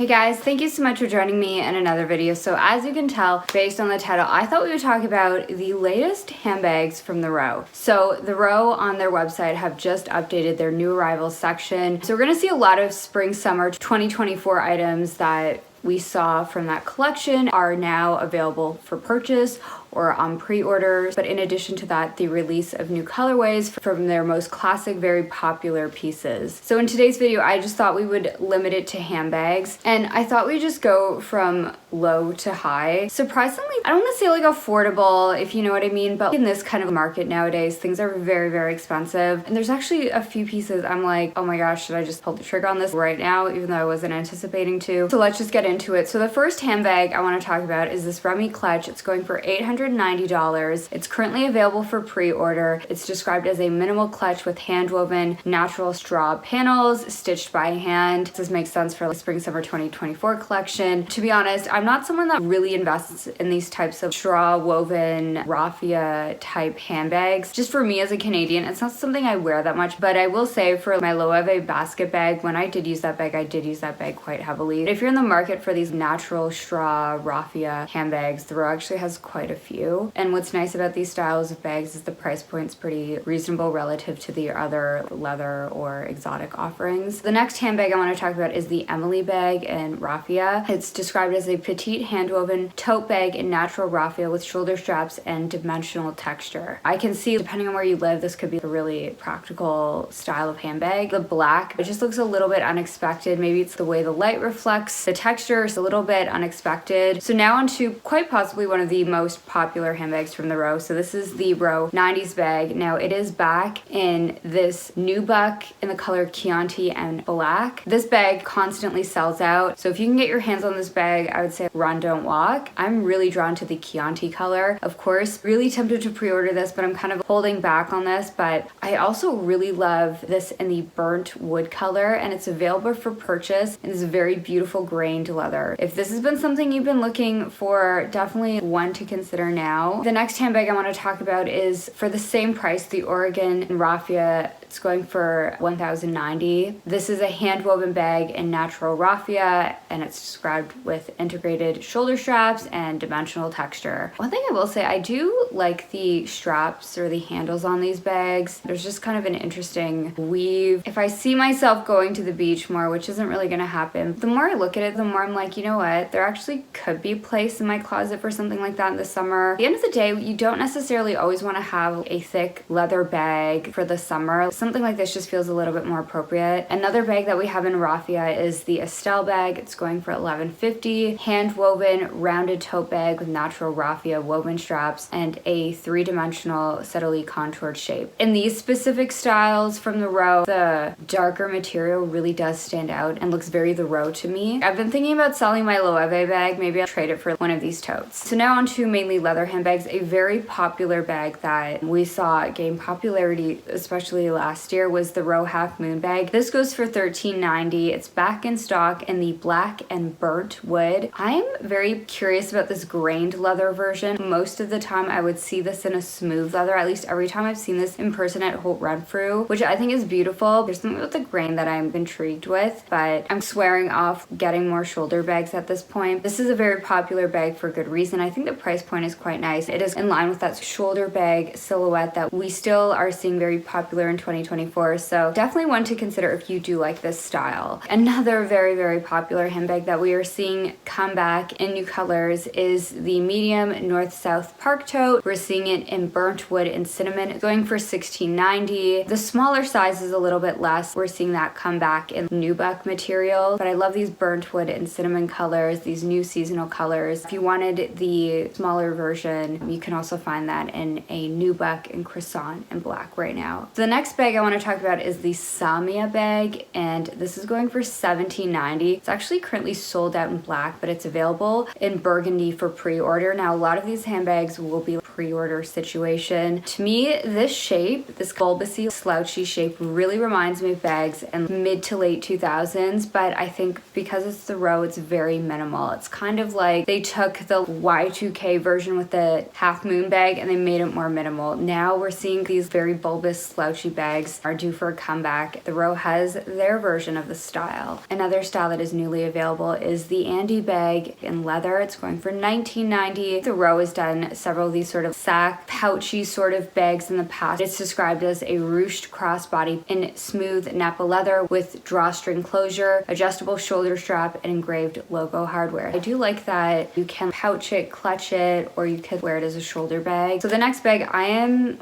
Hey guys, thank you so much for joining me in another video. So as you can tell, based on the title, I thought we would talk about the latest handbags from the Row. So the Row on their website have just updated their new arrivals section. So we're gonna see a lot of spring summer 2024 items that we saw from that collection are now available for purchase or on pre-orders. But in addition to that, the release of new colorways from their most classic, very popular pieces. So in today's video, I just thought we would limit it to handbags, and I thought we'd just go from low to high. Surprisingly, I don't want to say like affordable, if you know what I mean, but in this kind of market nowadays, things are very, very expensive. And there's actually a few pieces I'm like, oh my gosh, should I just pull the trigger on this right now, even though I wasn't anticipating to? So let's just get into it. So the first handbag I want to talk about is this Remy clutch. It's going for $890. It's currently available for pre-order. It's described as a minimal clutch with hand-woven natural straw panels stitched by hand. This makes sense for the spring summer 2024 collection. To be honest, I'm not someone that really invests in these types of straw woven raffia type handbags. Just for me as a Canadian, it's not something I wear that much, but I will say for my Loewe basket bag, when I did use that bag, I did use that bag quite heavily. If you're in the market for these natural straw raffia handbags, the Row actually has quite a few. And what's nice about these styles of bags is the price point's pretty reasonable relative to the other leather or exotic offerings. The next handbag I want to talk about is the Emily bag in Rafia. It's described as a petite hand-woven tote bag in natural raffia with shoulder straps and dimensional texture. I can see, depending on where you live, this could be a really practical style of handbag. The black, it just looks a little bit unexpected. Maybe it's the way the light reflects. The texture is a little bit unexpected. So now onto quite possibly one of the most popular handbags from the Row. So this is the Row 90s bag. Now it is back in this nubuck in the color Chianti and black. This bag constantly sells out. So if you can get your hands on this bag, I would say run, don't walk. I'm really drawn to the Chianti color. Of course, really tempted to pre-order this, but I'm kind of holding back on this. But I also really love this in the burnt wood color, and it's available for purchase in this very beautiful grained leather. If this has been something you've been looking for, definitely one to consider now. The next handbag I want to talk about is for the same price, the Oregon Raffia. It's going for $1,090. This is a hand-woven bag in natural raffia, and it's described with integrated shoulder straps and dimensional texture. One thing I will say, I do like the straps or the handles on these bags. There's just kind of an interesting weave. If I see myself going to the beach more, which isn't really gonna happen, the more I look at it, the more I'm like, you know what? There actually could be a place in my closet for something like that in the summer. At the end of the day, you don't necessarily always want to have a thick leather bag for the summer. Something like this just feels a little bit more appropriate. Another bag that we have in raffia is the Estelle bag. It's going for $1150. Hand-woven rounded tote bag with natural raffia woven straps and a three-dimensional subtly contoured shape. In these specific styles from the Row, the darker material really does stand out and looks very the Row to me. I've been thinking about selling my Loewe bag. Maybe I'll trade it for one of these totes. So now on to mainly leather handbags. A very popular bag that we saw gain popularity, especially last year, was the Row Half Moon bag. This goes for $1390. It's back in stock in the black and burnt wood. I'm very curious about this grained leather version. Most of the time I would see this in a smooth leather, at least every time I've seen this in person at Holt Renfrew, which I think is beautiful. There's something with the grain that I'm intrigued with, but I'm swearing off getting more shoulder bags at this point. This is a very popular bag for good reason. I think the price point is quite nice. It is in line with that shoulder bag silhouette that we still are seeing very popular in 2024. So definitely one to consider if you do like this style. Another very, very popular handbag that we are seeing come back in new colors is the medium north-south park tote. We're seeing it in burnt wood and cinnamon. It's going for $1690. The smaller size is a little bit less. We're seeing that come back in nubuck material, but I love these burnt wood and cinnamon colors, these new seasonal colors. If you wanted the smaller version, you can also find that in a nubuck and croissant and black right now. So the next bag I want to talk about is the Samia bag, and this is going for $1790. It's actually currently sold out in black, but it's available in burgundy for pre-order. Now, a lot of these handbags will be pre-order situation. To me, this shape, this bulbousy, slouchy shape really reminds me of bags in mid to late 2000s, but I think because it's the row, it's very minimal. It's kind of like they took the Y2K version with the half moon bag and they made it more minimal. Now we're seeing these very bulbous, slouchy bags are due for a comeback. The row has their version of the style. Another style that is newly available is the Andy bag in leather. It's going for $19.90. The row has done several of these sort of sack, pouchy sort of bags in the past. It's described as a ruched crossbody in smooth Napa leather with drawstring closure, adjustable shoulder strap, and engraved logo hardware. I do like that you can pouch it, clutch it, or you could wear it as a shoulder bag. So the next bag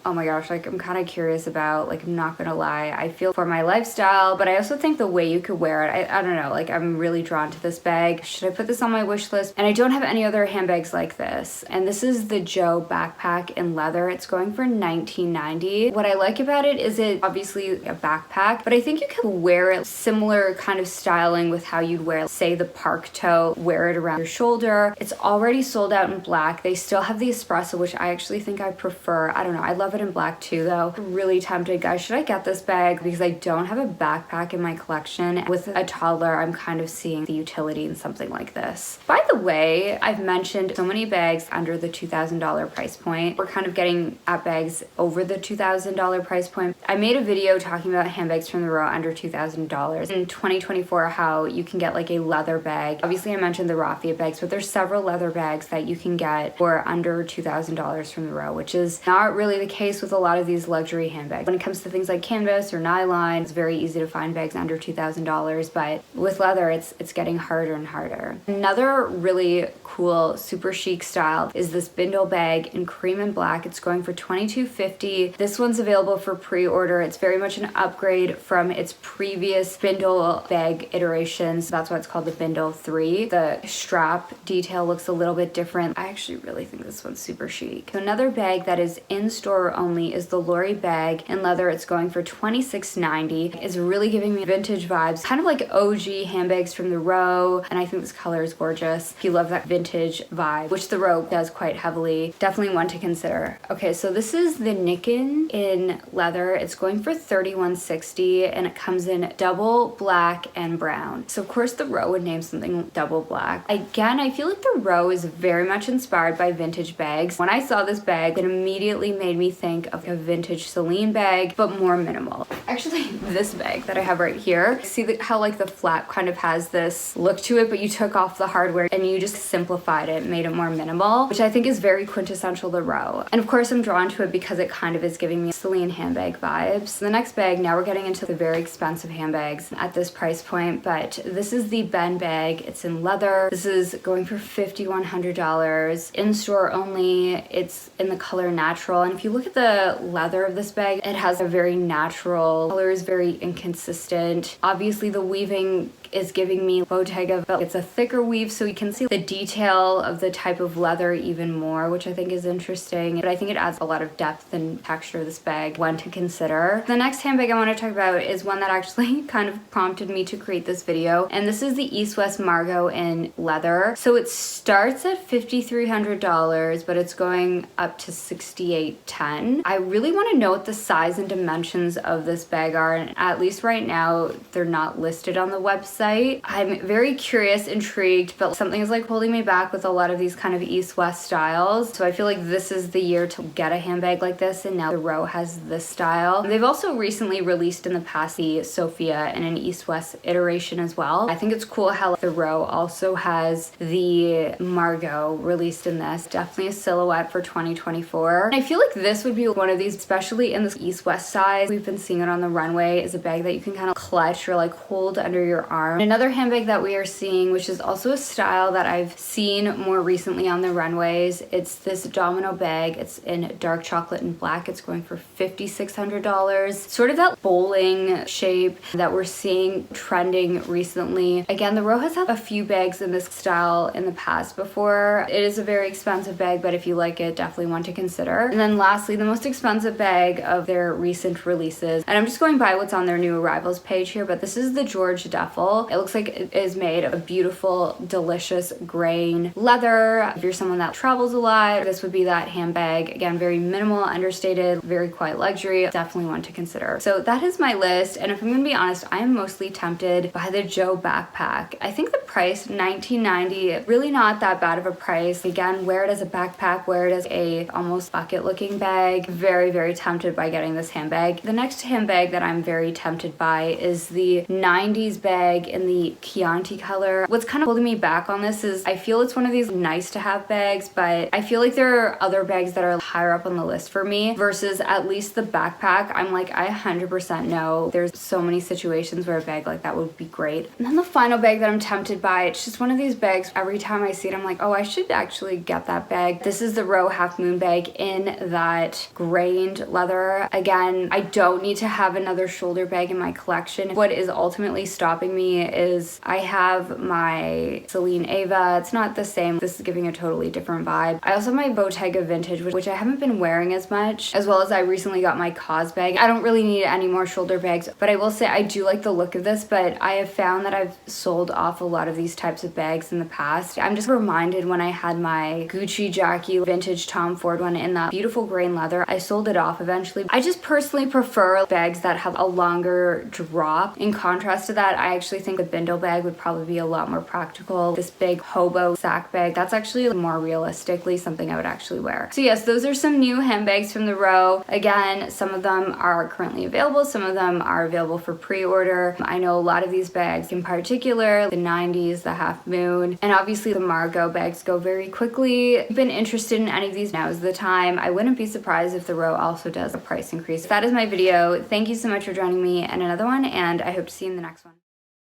oh my gosh, like I'm kind of curious about, like I'm not gonna lie. I feel for my lifestyle, but I also think the way you could wear it, I don't know, like I'm really drawn to this bag. Should I put this on my wish list? And I don't have any other handbags like this. And this is the Joe backpack in leather. It's going for $19.90. What I like about it is it obviously a backpack, but I think you can wear it similar kind of styling with how you'd wear, say, the park tote, wear it around your shoulder. It's already sold out in black. They still have the espresso, which I actually think I prefer. I don't know. I love it in black too, though. Really tempted, guys. Should I get this bag? Because I don't have a backpack in my collection. With a toddler, I'm kind of seeing the utility in something like this. By the way, I've mentioned so many bags under the $2,000 price point. We're kind of getting at bags over the $2,000 price point. I made a video talking about handbags from the row under $2,000 in 2024, how you can get like a leather bag. Obviously, I mentioned the Rafia bags, but there's several leather bags that you can get for under $2,000 from the row, which is not really the case with a lot of these luxury handbags. When it comes to things like canvas or nylon, it's very easy to find bags under $2,000, but with leather, it's getting harder and harder. Another really cool, super chic style is this bindle bag in cream and black. It's going for $22.50. This one's available for pre-order. It's very much an upgrade from its previous bindle bag iterations. That's why it's called the Bindle 3. The strap detail looks a little bit different. I actually really think this one's super chic. Another bag that is in store only is the Lori bag in leather. It's going for $26.90. It's really giving me vintage vibes, kind of like OG handbags from the row, and I think this color is gorgeous. If you love that vintage vibe, which the row does quite heavily, definitely one to consider. Okay, so this is the Nikken in leather. It's going for $31.60, and it comes in double black and brown. So of course the row would name something double black. Again, I feel like the row is very much inspired by vintage bags. When I saw this bag, it immediately made me think of a vintage Celine bag, but more minimal. Actually, this bag that I have right here, see how like the flap kind of has this look to it, but you took off the hardware and you just simplified it, made it more minimal, which I think is very quintessential the row. And of course I'm drawn to it because it kind of is giving me Celine handbag vibes. The next bag, now we're getting into the very expensive handbags at this price point, but this is the Ben bag. It's in leather. This is going for $5,100. In store only. It's in the color natural, and if you look at the leather of this bag, it has a very natural color, is very inconsistent. Obviously the weaving is giving me Bottega, but it's a thicker weave, so you can see the detail of the type of leather even more, which I think is interesting. But I think it adds a lot of depth and texture to this bag, one to consider. The next handbag I want to talk about is one that actually kind of prompted me to create this video, and this is the East West Margaux in leather. So it starts at $5,300, but it's going up to $6,810. I really want to know what the size and dimensions of this bag are, and at least right now they're not listed on the website. I'm very curious, intrigued, but something is like holding me back with a lot of these kind of East-West styles. So I feel like this is the year to get a handbag like this, and now the row has this style. They've also recently released in the past the Sophia in an East-West iteration as well. I think it's cool how the row also has the Margaux released in this. Definitely a silhouette for 2024. And I feel like this would be one of these, especially in this East-West size. We've been seeing it on the runway, is a bag that you can kind of clutch or like hold under your arm. Another handbag that we are seeing, which is also a style that I've seen more recently on the runways, it's this domino bag. It's in dark chocolate and black. It's going for $5,600. Sort of that bowling shape that we're seeing trending recently. Again, the row has had a few bags in this style in the past before. It is a very expensive bag, but if you like it, definitely one to consider. And then lastly, the most expensive bag of their recent releases, and I'm just going by what's on their new arrivals page here, but this is the George Duffel. material. It looks like it is made of a beautiful, delicious grain leather. If you're someone that travels a lot, this would be that handbag. Again, very minimal, understated, very quiet luxury. Definitely one to consider. So that is my list. And if I'm gonna be honest, I am mostly tempted by the Joe backpack. I think the price, $19.90, really not that bad of a price. Again, wear it as a backpack, wear it as a almost bucket looking bag. Very, very tempted by getting this handbag. The next handbag that I'm very tempted by is the 90s bag in the Chianti color. What's kind of holding me back on this is I feel it's one of these nice to have bags, but I feel like there are other bags that are higher up on the list for me versus at least the backpack. I'm like, I 100% know there's so many situations where a bag like that would be great. And then the final bag that I'm tempted by, it's just one of these bags, every time I see it, I'm like, oh, I should actually get that bag. This is the Row Half Moon bag in that grained leather. Again, I don't need to have another shoulder bag in my collection. What is ultimately stopping me is I have my Celine Ava. It's not the same. This is giving a totally different vibe. I also have my Bottega Vintage, which I haven't been wearing as much, as well as I recently got my Cos bag. I don't really need any more shoulder bags, but I will say I do like the look of this, but I have found that I've sold off a lot of these types of bags in the past. I'm just reminded when I had my Gucci Jackie vintage Tom Ford one in that beautiful grain leather, I sold it off eventually. I just personally prefer bags that have a longer drop. In contrast to that, I actually think the bindle bag would probably be a lot more practical. This big hobo sack bag, that's actually more realistically something I would actually wear. So yes, those are some new handbags from the Row. Again, some of them are currently available, some of them are available for pre-order. I know a lot of these bags, in particular the 90s, the Half Moon, and obviously the Margaux bags go very quickly. If you've been interested in any of these, now is the time. I wouldn't be surprised if the Row also does a price increase. That is my video. Thank you so much for joining me in another one, and I hope to see you in the next one.